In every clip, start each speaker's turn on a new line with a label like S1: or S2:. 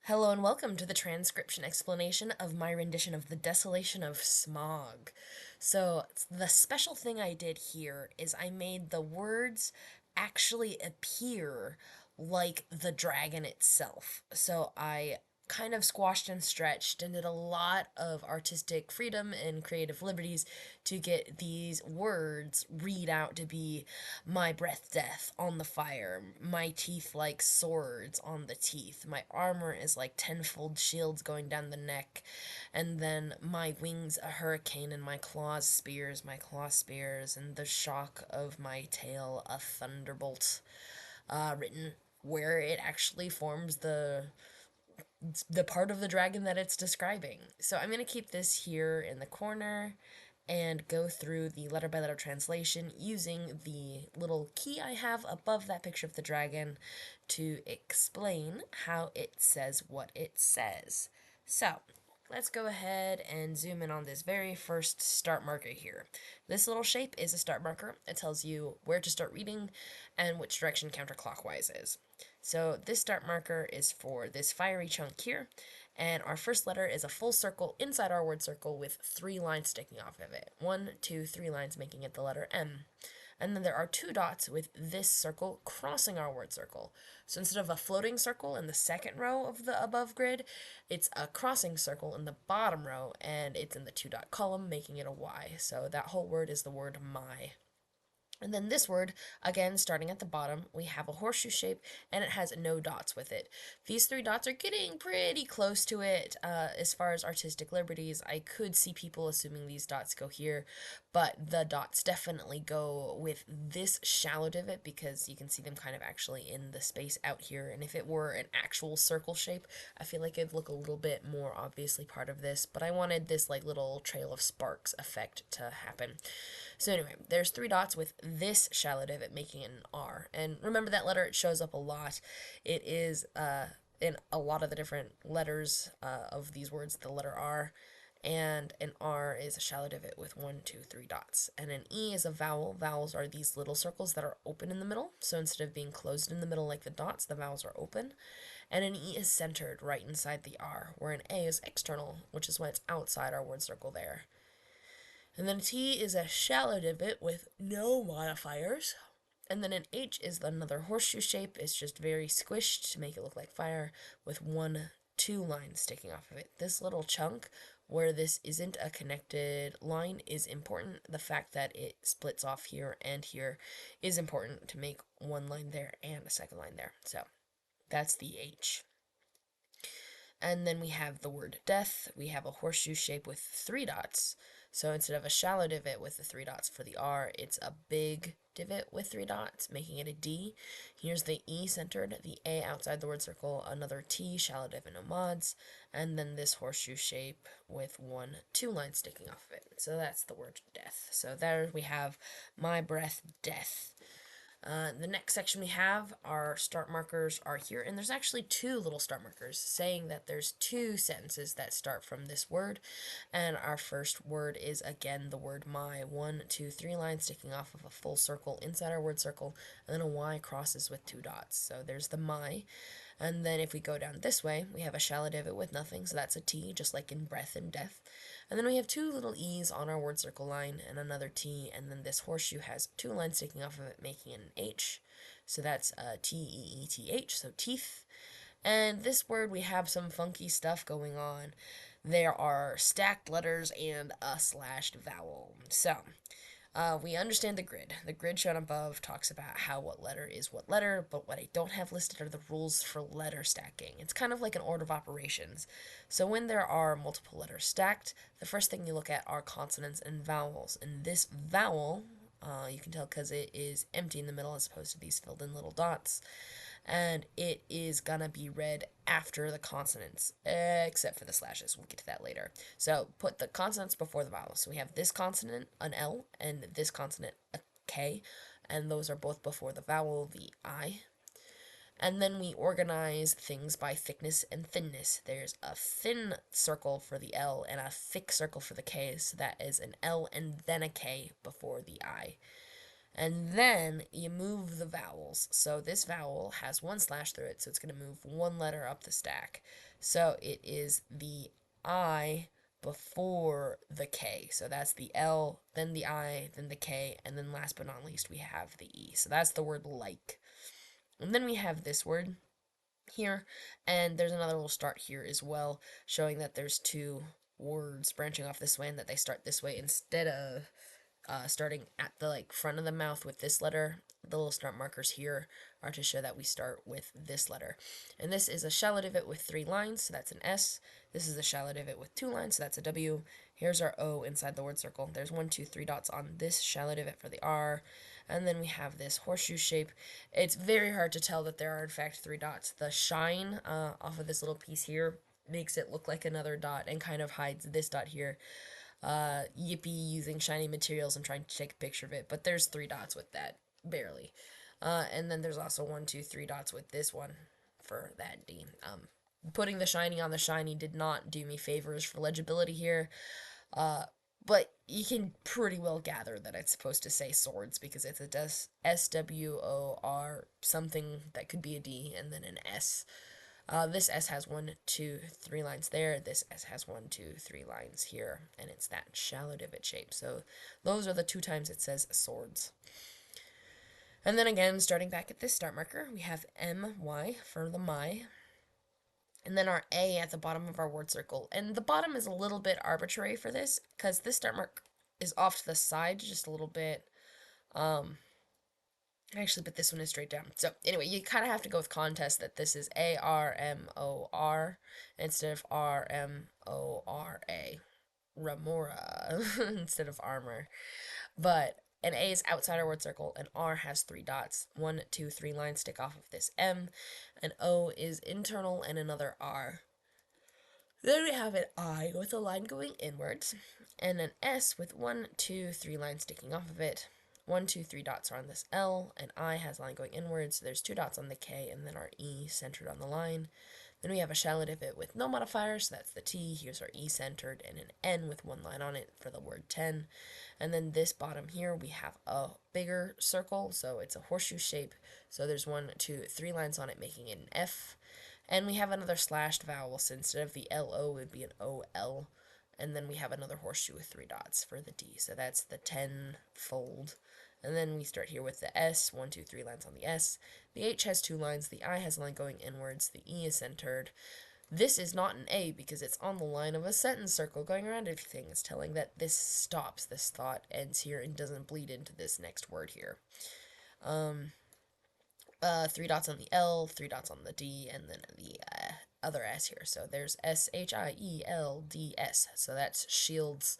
S1: Hello and welcome to the transcription explanation of my rendition of the desolation of Smaug. So, the special thing I did here is I made the words actually appear like the dragon itself. So, I kind of squashed and stretched and did a lot of artistic freedom and creative liberties to get these words read out to be my breath death on the fire, my teeth like swords on the teeth, my armor is like tenfold shields going down the neck, and then my wings a hurricane and my claws spears, and the shock of my tail a thunderbolt, written where it actually forms the part of the dragon that it's describing. So I'm going to keep this here in the corner and go through the letter by letter translation using the little key I have above that picture of the dragon to explain how it says what it says. So, let's go ahead and zoom in on this very first start marker here. This little shape is a start marker. It tells you where to start reading and which direction counterclockwise is. So this start marker is for this fiery chunk here, and our first letter is a full circle inside our word circle with 3 lines sticking off of it. 1, 2, 3 lines making it the letter M. And then there are 2 dots with this circle crossing our word circle. So instead of a floating circle in the second row of the above grid, it's a crossing circle in the bottom row, and it's in the 2 dot column, making it a Y. So that whole word is the word my. And then this word, again, starting at the bottom, we have a horseshoe shape, and it has no dots with it. These 3 dots are getting pretty close to it. As far as artistic liberties, I could see people assuming these dots go here, but the dots definitely go with this shallow divot because you can see them kind of actually in the space out here. And if it were an actual circle shape, I feel like it'd look a little bit more obviously part of this, but I wanted this like little trail of sparks effect to happen. So anyway, there's 3 dots with this shallow divot making it an R. And remember that letter, it shows up a lot. It is in a lot of the different letters of these words, the letter R. And an R is a shallow divot with 1, 2, 3 dots. And an E is a vowel. Vowels are these little circles that are open in the middle. So instead of being closed in the middle like the dots, the vowels are open. And an E is centered right inside the R, where an A is external, which is why it's outside our word circle there. And then T is a shallow divot with no modifiers. And then an H is another horseshoe shape. It's just very squished to make it look like fire with 1, 2 lines sticking off of it. This little chunk where this isn't a connected line is important. The fact that it splits off here and here is important to make 1 line there and a second line there. So that's the H. And then we have the word death. We have a horseshoe shape with 3 dots. So instead of a shallow divot with the 3 dots for the R, it's a big divot with 3 dots, making it a D. Here's the E centered, the A outside the word circle, another T, shallow divot, no mods, and then this horseshoe shape with 1, 2 lines sticking off of it. So that's the word death. So there we have my breath, death. The next section we have, our start markers are here, and there's actually 2 little start markers saying that there's 2 sentences that start from this word, and our first word is again the word my. 1, 2, 3 lines sticking off of a full circle inside our word circle, and then a Y crosses with 2 dots. So there's the my. And then if we go down this way, we have a shallow divot with nothing, so that's a T, just like in breath and death. And then we have 2 little E's on our word circle line and another T, and then this horseshoe has 2 lines sticking off of it, making an H. So that's T-E-E-T-H, so teeth. And this word, we have some funky stuff going on. There are stacked letters and a slashed vowel. So, we understand the grid. The grid shown above talks about how what letter is what letter, but what I don't have listed are the rules for letter stacking. It's kind of like an order of operations. So when there are multiple letters stacked, the first thing you look at are consonants and vowels. And this vowel, you can tell because it is empty in the middle as opposed to these filled in little dots, and it is gonna be read after the consonants, except for the slashes. We'll get to that later. So put the consonants before the vowels. So we have this consonant, an L, and this consonant, a K, and those are both before the vowel, the I. And then we organize things by thickness and thinness. There's a thin circle for the L and a thick circle for the K, so that is an L and then a K before the I. And then you move the vowels. So this vowel has one slash through it, so it's going to move one letter up the stack. So it is the I before the K. So that's the L, then the I, then the K, and then last but not least, we have the E. So that's the word like. And then we have this word here, and there's another little start here as well, showing that there's two words branching off this way and that they start this way instead of starting at the front of the mouth with this letter. The little start markers here are to show that we start with this letter. And this is a shallow divot with 3 lines, so that's an S. This is a shallow divot with 2 lines, so that's a W. Here's our O inside the word circle. There's 1, 2, 3 dots on this shallow divot for the R. And then we have this horseshoe shape. It's very hard to tell that there are in fact 3 dots. The shine off of this little piece here makes it look like another dot and kind of hides this dot here. Yippee using shiny materials and trying to take a picture of it, but there's 3 dots with that, barely. And then there's also 1, 2, 3 dots with this one for that D. Putting the shiny on the shiny did not do me favors for legibility here, but you can pretty well gather that it's supposed to say swords because it's a SWOR something that could be a D and then an S. This S has 1, 2, 3 lines there. This S has 1, 2, 3 lines here, and it's that shallow divot shape. So those are the 2 times it says swords. And then again, starting back at this start marker, we have MY for the my, and then our A at the bottom of our word circle. And the bottom is a little bit arbitrary for this, because this start mark is off to the side just a little bit. Actually, but this one is straight down. So anyway, you kind of have to go with context that this is ARMOR instead of RMORA. Remora instead of armor. But an A is outside our word circle, and R has 3 dots. 1, 2, 3 lines stick off of this M. An O is internal and another R. Then we have an I with a line going inwards, and an S with 1, 2, 3 lines sticking off of it. 1, 2, 3 dots are on this L, and I has a line going inwards, so there's 2 dots on the K, and then our E centered on the line. Then we have a shallow divot with no modifier, so that's the T. Here's our E centered, and an N with 1 line on it for the word 10. And then this bottom here, we have a bigger circle, so it's a horseshoe shape. So there's 1, 2, 3 lines on it, making it an F. And we have another slashed vowel, so instead of the LO, it would be an OL. And then we have another horseshoe with 3 dots for the D, so that's the 10-fold. And then we start here with the S, 1, 2, 3 lines on the S. The H has 2 lines, the I has a line going inwards, the E is centered. This is not an A because it's on the line of a sentence circle going around everything. It's telling that this stops, this thought ends here and doesn't bleed into this next word here. 3 dots on the L, 3 dots on the D, and then the other S here. So there's SHIELDS, so that's shields,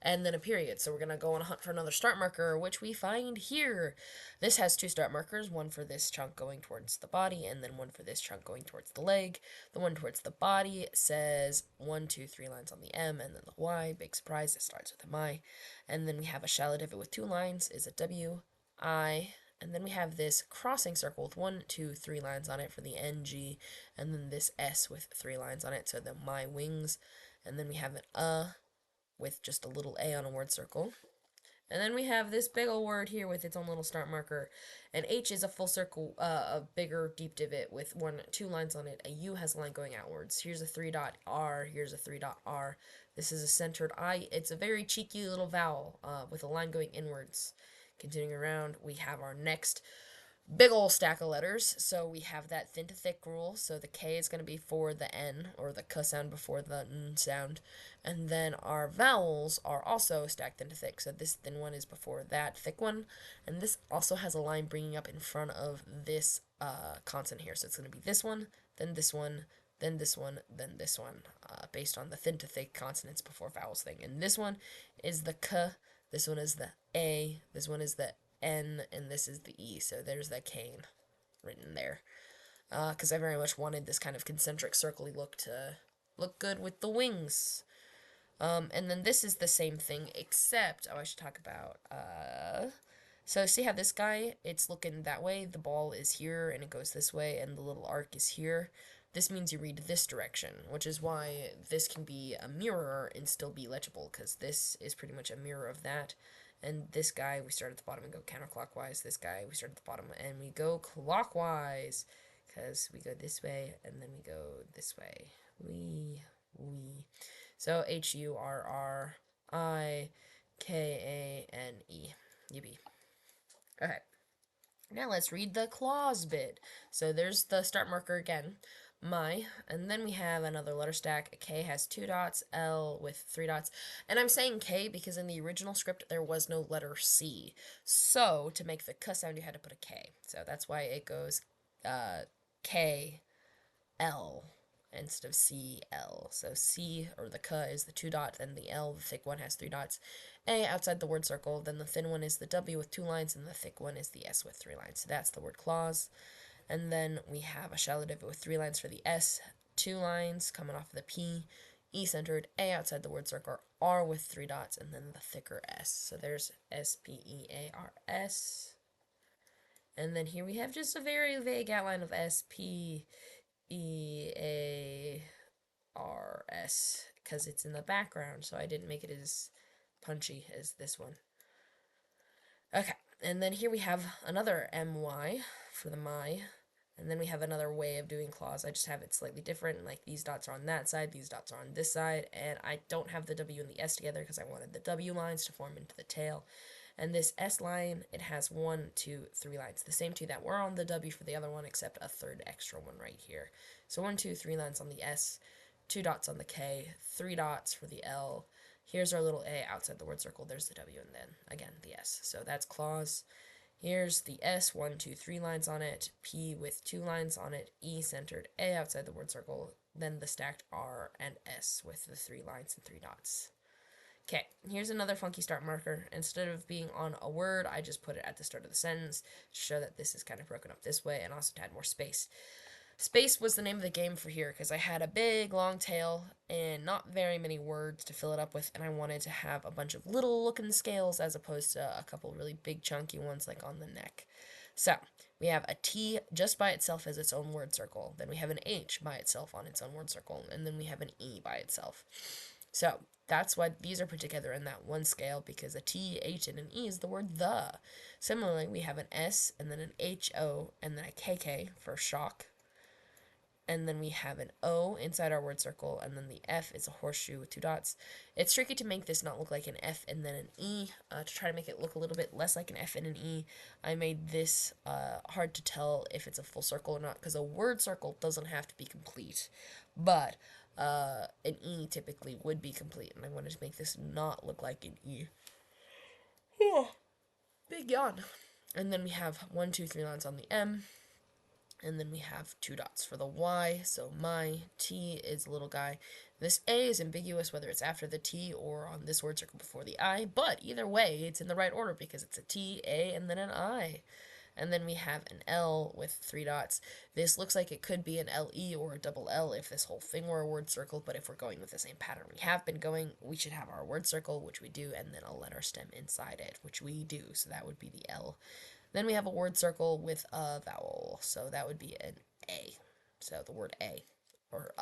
S1: and then a period. So we're going to go on a hunt for another start marker, which we find here. This has 2 start markers, one for this chunk going towards the body, and then one for this chunk going towards the leg. The one towards the body says 1, 2, 3 lines on the M, and then the Y. Big surprise, it starts with a my. And then we have a shallow divot with 2 lines, is a W, I, and then we have this crossing circle with 1, 2, 3 lines on it for the NG, and then this S with 3 lines on it, so the my wings. And then we have an with just a little A on a word circle. And then we have this big old word here with its own little start marker. And H is a full circle, a bigger deep divot with 1, 2 lines on it. A U has a line going outwards. Here's a 3 dot R. Here's a 3 dot R. This is a centered I. It's a very cheeky little vowel with a line going inwards. Continuing around, we have our next big ol' stack of letters. So we have that thin to thick rule. So the K is going to be for the N, or the K sound before the N sound. And then our vowels are also stacked thin to thick. So this thin one is before that thick one. And this also has a line bringing up in front of this consonant here. So it's going to be this one, then this one, then this one, then this one, based on the thin to thick consonants before vowels thing. And this one is the K. This one is the A, this one is the N, and this is the E, so there's that cane written there. Because I very much wanted this kind of concentric circle-y look to look good with the wings. And then this is the same thing, except, I should talk about, so see how this guy, it's looking that way, the ball is here, and it goes this way, and the little arc is here. This means you read this direction, which is why this can be a mirror and still be legible, because this is pretty much a mirror of that. And this guy, we start at the bottom and go counterclockwise. This guy, we start at the bottom and we go clockwise. Because we go this way, and then we go this way. We. So, HURRIKANE. Yippee. Okay. Now let's read the clause bit. So there's the start marker again, my, and then we have another letter stack. K has 2 dots, L with 3 dots. And I'm saying K because in the original script there was no letter C. So to make the K sound, you had to put a K. So that's why it goes K, L instead of C, L. So C, or the K, is the 2 dot, then the L, the thick one, has 3 dots. A outside the word circle, then the thin one is the W with 2 lines, and the thick one is the S with 3 lines. So that's the word clause. And then we have a shallow divot with 3 lines for the S, 2 lines coming off of the P, E centered, A outside the word circle, R with 3 dots, and then the thicker S. So there's SPEARS. And then here we have just a very vague outline of SPEARS because it's in the background, so I didn't make it as punchy as this one. Okay, and then here we have another MY for the my, and then we have another way of doing clause. I just have it slightly different, like these dots are on that side, these dots are on this side, and I don't have the W and the S together because I wanted the W lines to form into the tail. And this S line, it has 1, 2, 3 lines. The same 2 that were on the W for the other one, except a third extra one right here. So 1, 2, 3 lines on the S, 2 dots on the K, 3 dots for the L. Here's our little A outside the word circle. There's the W, and then, again, the S. So that's clause. Here's the S, 1, 2, 3 lines on it, P with 2 lines on it, E centered, A outside the word circle, then the stacked R and S with the 3 lines and 3 dots. Okay, here's another funky start marker. Instead of being on a word, I just put it at the start of the sentence to show that this is kind of broken up this way, and also to add more space. Space was the name of the game for here because I had a big long tail and not very many words to fill it up with, and I wanted to have a bunch of little looking scales as opposed to a couple really big chunky ones like on the neck. So we have a T just by itself as its own word circle, then we have an H by itself on its own word circle, and then we have an E by itself. So that's why these are put together in that one scale, because a T, H, and an E is the word the. Similarly, we have an S, and then an HO, and then a KK for shock. And then we have an O inside our word circle, and then the F is a horseshoe with 2 dots. It's tricky to make this not look like an F and then an E. To try to make it look a little bit less like an F and an E, I made this hard to tell if it's a full circle or not, because a word circle doesn't have to be complete. But an E typically would be complete, and I wanted to make this not look like an E. Big yawn. And then we have 1, 2, 3 lines on the M, and then we have 2 dots for the Y, so my, T is a little guy. This A is ambiguous whether it's after the T or on this word circle before the I, but either way, it's in the right order because it's a T, A, and then an I. And then we have an L with 3 dots. This looks like it could be an LE or a double L if this whole thing were a word circle, but if we're going with the same pattern we have been going, we should have our word circle, which we do, and then a letter stem inside it, which we do, so that would be the L. Then we have a word circle with a vowel, so that would be an A, so the word A, or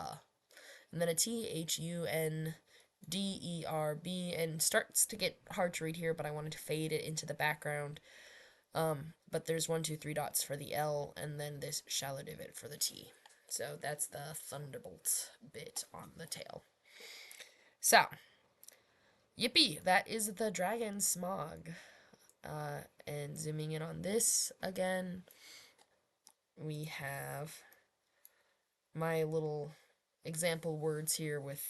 S1: and then a T, H, U, N, D, E, R, B, and starts to get hard to read here, but I wanted to fade it into the background. But there's 1, 2, 3 dots for the L, and then this shallow divot for the T. So that's the thunderbolt bit on the tail. So, yippee, that is the dragon smaug. And zooming in on this again, we have my little example words here with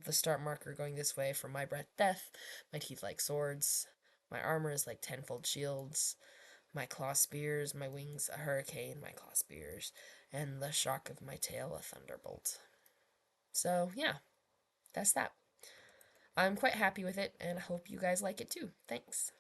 S1: the start marker going this way for my breath death, my teeth like swords, my armor is like tenfold shields, my claw spears, my wings a hurricane, my claw spears, and the shock of my tail a thunderbolt. So yeah, that's that. I'm quite happy with it, and I hope you guys like it too. Thanks.